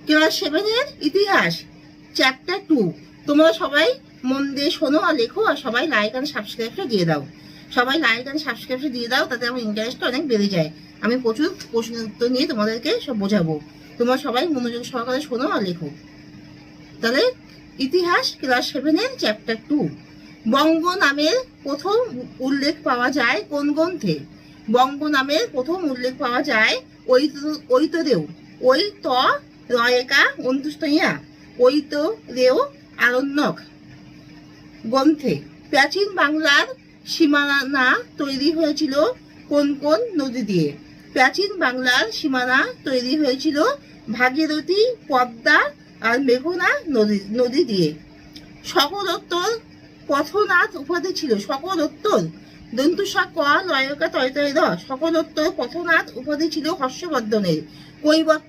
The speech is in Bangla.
ক্লাস 7-এর ইতিহাস চ্যাপ্টার 2। তোমরা সবাই মন দিয়ে শোনো আর লেখো, আর সবাই লাইক আর সাবস্ক্রাইবটা দিয়ে দাও। সবাই লাইক আর সাবস্ক্রাইবটা দিয়ে দাও, তাতে আমার ইন্টারেস্টটা অনেক বেড়ে যায়। আমি প্রচুর প্রশ্ন উত্তর নিয়ে তোমাদেরকে সব বোঝাবো। তোমরা সবাই মনোযোগ সহকারে শোনো আর লেখো। তাহলে ইতিহাস ক্লাস 7-এর চ্যাপ্টার 2। বঙ্গ নামের প্রথম উল্লেখ পাওয়া যায় কোন গ্রন্থে? বঙ্গ নামের প্রথম উল্লেখ পাওয়া যায় ঐতরেয় রয়েকা অন্তুষ্টইয়া ঐতরেয় আরণ্যক গ্রন্থে। প্রাচীন বাংলার সীমানা তৈরি হয়েছিল কোন কোন নদী দিয়ে? প্রাচীন বাংলার সীমানা তৈরি হয়েছিল ভাগীরথী, পদ্মা আর মেঘনা নদী দিয়ে। সকলোত্তর পথনাথ উপাধি ছিল। সকলোত্তর দন্তুসা ক লয়কা তয়তয় র সকলোত্তর পথনাথ উপাধি ছিল হর্ষবর্ধনের। কৈবর্ত